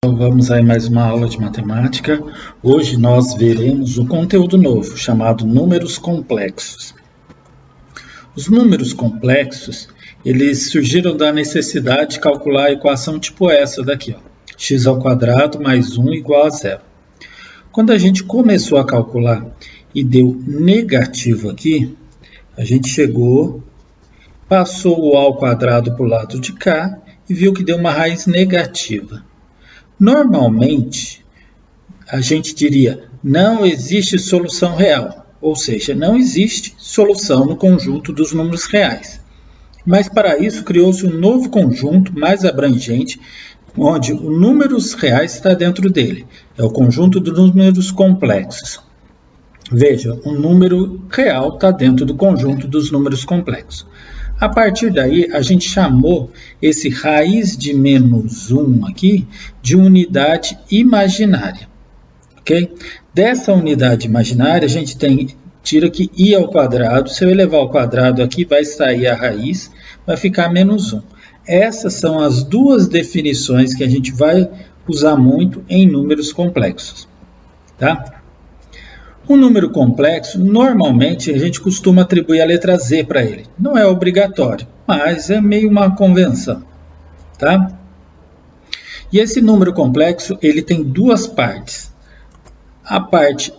Então, vamos aí mais uma aula de matemática. Hoje nós veremos o conteúdo novo, chamado números complexos. Os números complexos, eles surgiram da necessidade de calcular a equação tipo essa daqui, ó, x² mais 1 igual a zero. Quando a gente começou a calcular e deu negativo aqui, a gente chegou, passou o ao quadrado para o lado de cá e viu que deu uma raiz negativa. Normalmente, a gente diria, não existe solução real, ou seja, não existe solução no conjunto dos números reais. Mas para isso criou-se um novo conjunto mais abrangente, onde o números reais está dentro dele. É o conjunto dos números complexos. Veja, um número real está dentro do conjunto dos números complexos. A partir daí, a gente chamou esse raiz de menos 1 aqui de unidade imaginária. Okay? Dessa unidade imaginária, a gente tira que i ao quadrado. Se eu elevar ao quadrado aqui, vai sair a raiz, vai ficar menos 1. Essas são as duas definições que a gente vai usar muito em números complexos. Tá? Um número complexo, normalmente a gente costuma atribuir a letra z para ele. Não é obrigatório, mas é meio uma convenção. Tá? E esse número complexo, ele tem duas partes. A parte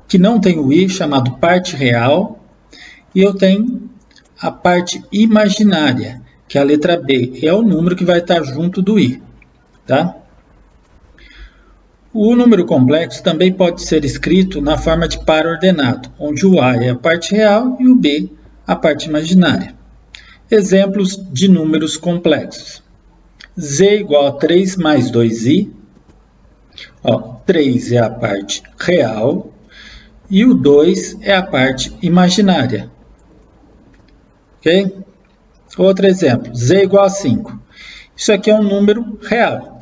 que não tem o i, chamado parte real, e eu tenho a parte imaginária, que é a letra b, é o número que vai estar junto do i. Tá? O número complexo também pode ser escrito na forma de par ordenado, onde o a é a parte real e o b a parte imaginária. Exemplos de números complexos. Z igual a 3 mais 2i. 3 é a parte real e o 2 é a parte imaginária. Ok? Outro exemplo, z igual a 5. Isso aqui é um número real.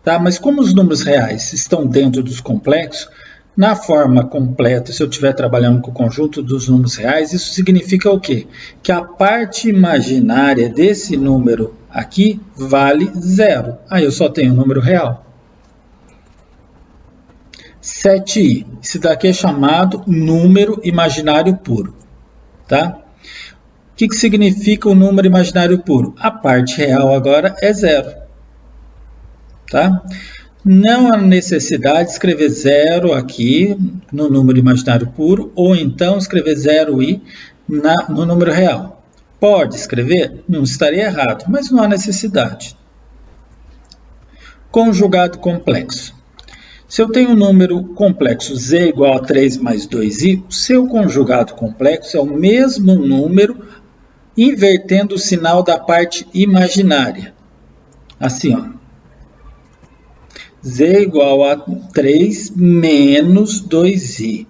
Tá? Mas como os números reais estão dentro dos complexos, na forma completa, se eu estiver trabalhando com o conjunto dos números reais, isso significa o quê? Que a parte imaginária desse número aqui vale zero. Aí eu só tenho o número real. 7i. Esse daqui é chamado número imaginário puro. Tá? O que significa o número imaginário puro? A parte real agora é zero. Tá? Não há necessidade de escrever zero aqui no número imaginário puro, ou então escrever 0i no número real. Pode escrever? Não estaria errado, mas não há necessidade. Conjugado complexo. Se eu tenho um número complexo z igual a 3 mais 2i, o seu conjugado complexo é o mesmo número invertendo o sinal da parte imaginária. Assim, ó. Z igual a 3 menos 2i.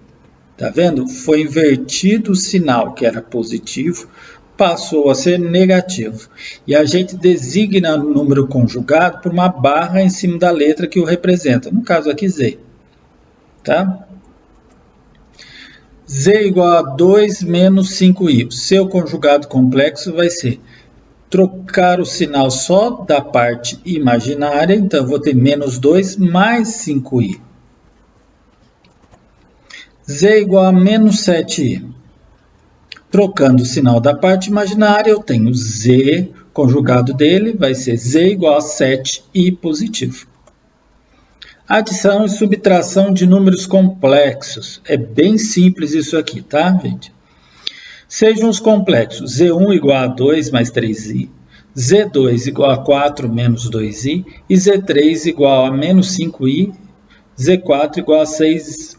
Tá vendo? Foi invertido o sinal, que era positivo, passou a ser negativo. E a gente designa o número conjugado por uma barra em cima da letra que o representa. No caso aqui, z. Tá? Z igual a 2 menos 5i. O seu conjugado complexo vai ser trocar o sinal só da parte imaginária, então eu vou ter menos 2 mais 5i. Z igual a menos 7i. Trocando o sinal da parte imaginária, eu tenho z, conjugado dele, vai ser z igual a 7i positivo. Adição e subtração de números complexos. É bem simples isso aqui, tá, gente? Sejam os complexos z1 igual a 2 mais 3i, z2 igual a 4 menos 2i e z3 igual a menos 5i, z4 igual a 6.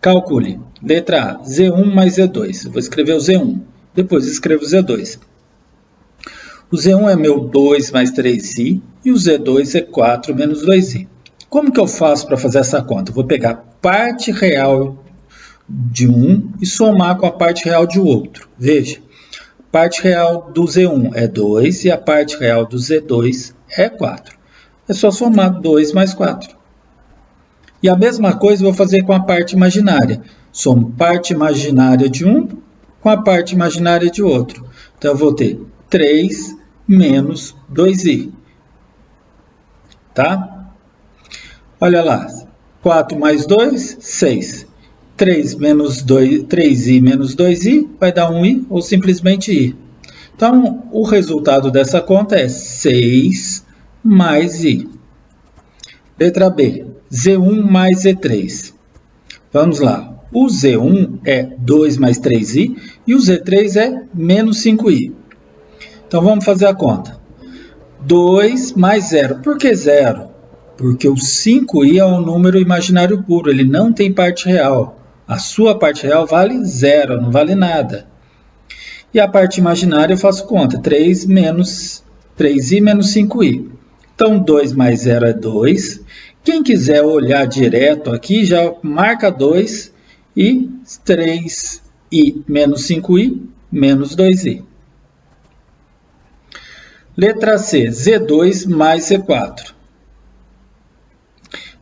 Calcule. Letra A, z1 mais z2. Eu vou escrever o z1, depois escrevo o z2. O z1 é meu 2 mais 3i e o z2 é 4 menos 2i. Como que eu faço para fazer essa conta? Eu vou pegar parte real de um e somar com a parte real de outro. Veja, a parte real do Z1 é 2 e a parte real do Z2 é 4. É só somar 2 mais 4. E a mesma coisa eu vou fazer com a parte imaginária. Somo parte imaginária de um com a parte imaginária de outro. Então eu vou ter 3 menos 2i. Tá? Olha lá, 4 mais 2, 6. 3 menos 2, 3i menos 2i vai dar 1i ou simplesmente i. Então, o resultado dessa conta é 6 mais i. Letra B, Z1 mais Z3. Vamos lá. O Z1 é 2 mais 3i e o Z3 é menos 5i. Então, vamos fazer a conta. 2 mais 0. Por que 0? Porque o 5i é um número imaginário puro, ele não tem parte real. A sua parte real vale 0, não vale nada. E a parte imaginária eu faço conta, 3i menos 5i. Então, 2 mais 0 é 2. Quem quiser olhar direto aqui, já marca 2 e 3i menos 5i menos 2i. Letra C, Z2 mais Z4.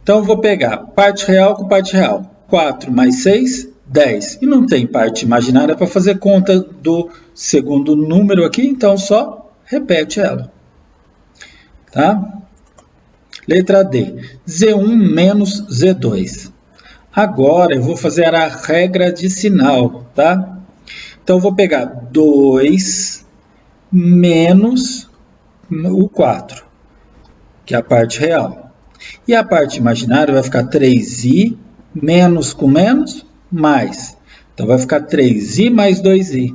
Então, eu vou pegar parte real com parte real. 4 mais 6, 10. E não tem parte imaginária para fazer conta do segundo número aqui, então só repete ela. Tá? Letra D, Z1 menos Z2. Agora eu vou fazer a regra de sinal, tá? Então, eu vou pegar 2 menos o 4, que é a parte real. E a parte imaginária vai ficar 3i menos com menos, mais. Então, vai ficar 3i mais 2i.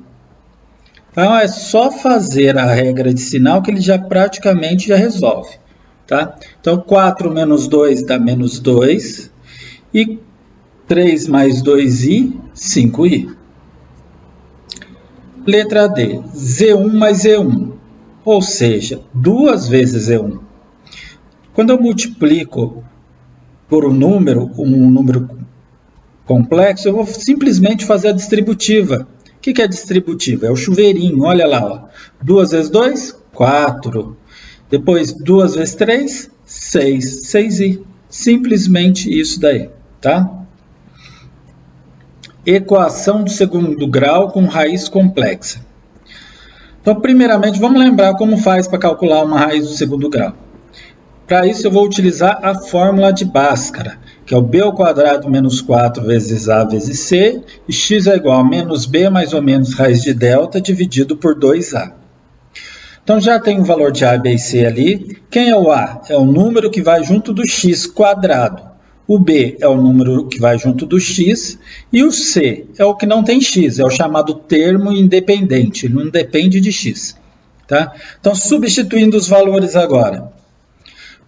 Então, é só fazer a regra de sinal que ele já praticamente já resolve. Tá? Então, 4 menos 2 dá menos 2. E 3 mais 2i, 5i. Letra D, Z1 mais Z1. Ou seja, 2 vezes Z1. Quando eu multiplico por um número complexo, eu vou simplesmente fazer a distributiva. O que é distributiva? É o chuveirinho, olha lá. Ó. 2 vezes 2, 4. Depois, 2 vezes 3, 6. 6i. Simplesmente isso daí, tá? Equação do segundo grau com raiz complexa. Então, primeiramente, vamos lembrar como faz para calcular uma raiz do segundo grau. Para isso, eu vou utilizar a fórmula de Bhaskara, que é o b ao quadrado menos 4 vezes a vezes c, e x é igual a menos b mais ou menos raiz de delta dividido por 2a. Então, já tem o valor de a, b e c ali. Quem é o a? É o número que vai junto do x quadrado. O b é o número que vai junto do x. E o c é o que não tem x, é o chamado termo independente, ele não depende de x. Tá? Então, substituindo os valores agora.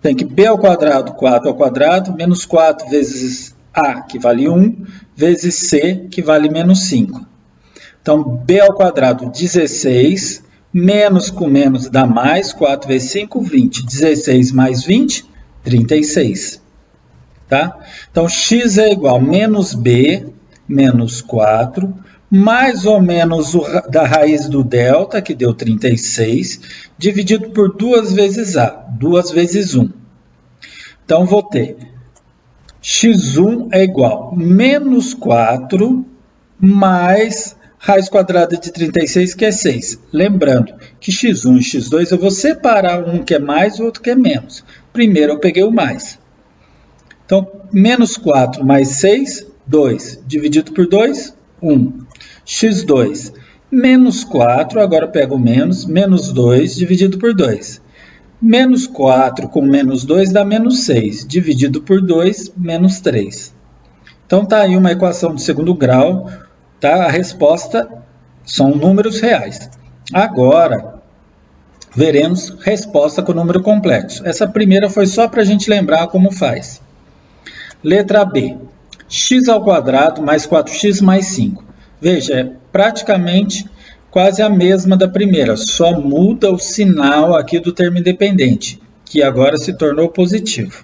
Tem que b ao quadrado, 4 ao quadrado, menos 4 vezes a, que vale 1, vezes c, que vale menos 5. Então, b ao quadrado, 16, menos com menos dá mais, 4 vezes 5, 20. 16 mais 20, 36. Tá? Então, x é igual a menos b, menos 4, mais ou menos da raiz do delta, que deu 36, dividido por 2 vezes a, 2 vezes 1. Então, vou ter x1 é igual a menos 4 mais raiz quadrada de 36, que é 6. Lembrando que x1 e x2 eu vou separar um que é mais e o outro que é menos. Primeiro eu peguei o mais. Então, menos 4 mais 6, 2. Dividido por 2, 1. x2, menos 4, agora eu pego o menos 2, dividido por 2. Menos 4 com menos 2 dá menos 6, dividido por 2, menos 3. Então, está aí uma equação de segundo grau, tá? A resposta são números reais. Agora, veremos resposta com número complexo. Essa primeira foi só para a gente lembrar como faz. Letra B, x ao quadrado mais 4x mais 5. Veja, é praticamente quase a mesma da primeira, só muda o sinal aqui do termo independente, que agora se tornou positivo.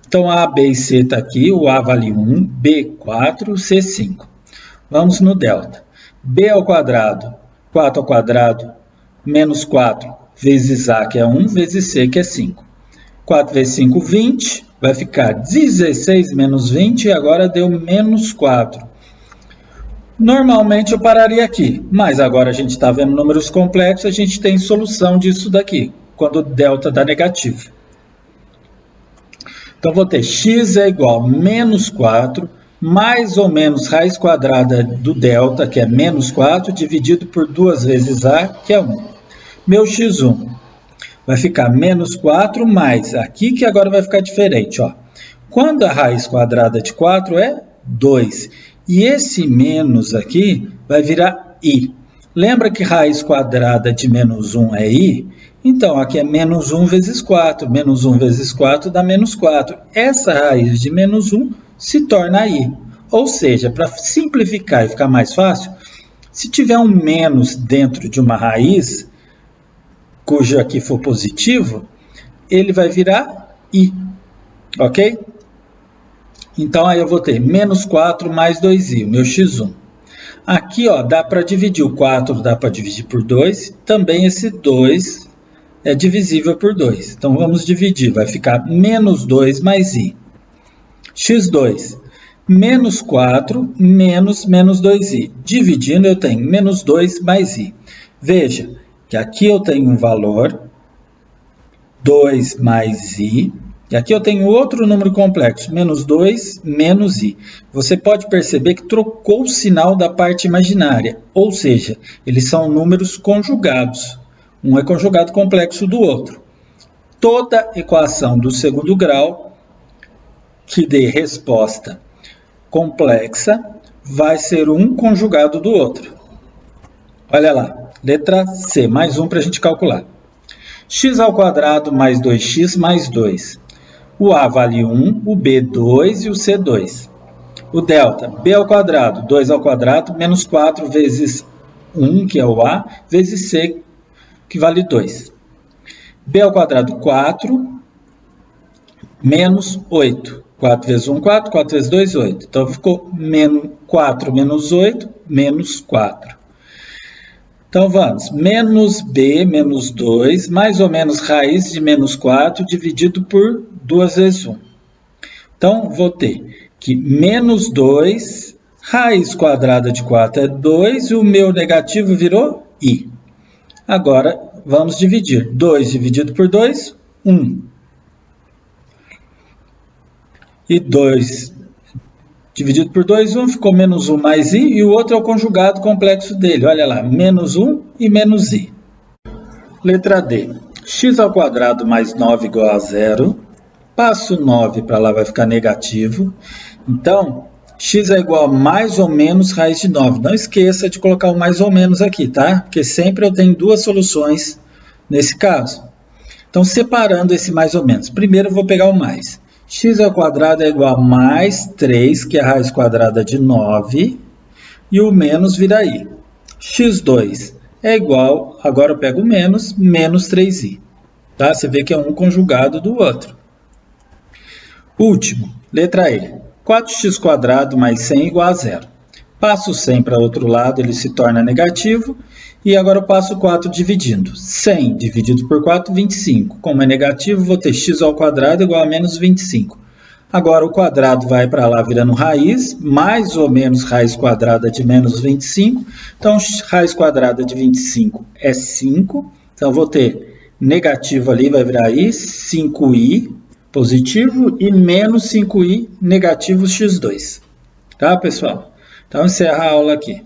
Então, A, B e C está aqui, o A vale 1, B 4, C 5. Vamos no delta. B ao quadrado, 4 ao quadrado, menos 4 vezes A, que é 1, vezes C, que é 5. 4 vezes 5, 20, vai ficar 16 menos 20, e agora deu menos 4. Normalmente eu pararia aqui, mas agora a gente está vendo números complexos, a gente tem solução disso daqui, quando o delta dá negativo. Então, vou ter x é igual a menos 4, mais ou menos raiz quadrada do delta, que é menos 4, dividido por 2 vezes a, que é 1. Meu x1 vai ficar menos 4 mais aqui, que agora vai ficar diferente. Ó. Quando a raiz quadrada de 4 é 2. E esse menos aqui vai virar i. Lembra que raiz quadrada de menos 1 é i? Então, aqui é menos 1 vezes 4. Menos 1 vezes 4 dá menos 4. Essa raiz de menos 1 se torna i. Ou seja, para simplificar e ficar mais fácil, se tiver um menos dentro de uma raiz, cujo aqui for positivo, ele vai virar i. Ok? Então, aí eu vou ter menos 4 mais 2i, o meu x1. Aqui, ó, dá para dividir o 4, dá para dividir por 2. Também esse 2 é divisível por 2. Então, vamos dividir. Vai ficar menos 2 mais i. x2, menos 4 menos 2i. Dividindo, eu tenho menos 2 mais i. Veja que aqui eu tenho um valor, 2 mais i. E aqui eu tenho outro número complexo, menos 2, menos i. Você pode perceber que trocou o sinal da parte imaginária, ou seja, eles são números conjugados. Um é conjugado complexo do outro. Toda equação do segundo grau que dê resposta complexa vai ser um conjugado do outro. Olha lá, letra C, mais um para a gente calcular. X ao quadrado mais 2x mais 2. O A vale 1, o B 2 e o C 2. O delta, B ao quadrado, 2 ao quadrado, menos 4 vezes 1, que é o A, vezes C, que vale 2. B ao quadrado, 4, menos 8. 4 vezes 1, 4, 4 vezes 2, 8. Então, ficou menos 4 menos 8, menos 4. Então, vamos. Menos B menos 2, mais ou menos raiz de menos 4, dividido por 2 vezes 1. Então, vou ter que menos 2, raiz quadrada de 4 é 2, e o meu negativo virou i. Agora, vamos dividir. 2 dividido por 2, 1. E 2 dividido por 2, 1, ficou menos 1 mais i, e o outro é o conjugado complexo dele. Olha lá, menos 1 e menos i. Letra D. X ao quadrado mais 9 igual a 0. Passo 9 para lá, vai ficar negativo. Então, x é igual a mais ou menos raiz de 9. Não esqueça de colocar o mais ou menos aqui, tá? Porque sempre eu tenho duas soluções nesse caso. Então, separando esse mais ou menos. Primeiro eu vou pegar o mais. X ao quadrado é igual a mais 3, que é a raiz quadrada de 9, e o menos vira i. x2 é igual, agora eu pego o menos 3i. Tá? Você vê que é um conjugado do outro. Último, letra E. 4x² mais 100 igual a 0. Passo o 100 para o outro lado, ele se torna negativo. E agora eu passo o 4 dividindo. 100 dividido por 4, 25. Como é negativo, vou ter x ao quadrado igual a menos 25. Agora o quadrado vai para lá virando raiz, mais ou menos raiz quadrada de menos 25. Então, raiz quadrada de 25 é 5. Então, vou ter negativo ali, vai virar i, 5i positivo e menos 5i negativo x2. Tá, pessoal? Então, encerra a aula aqui.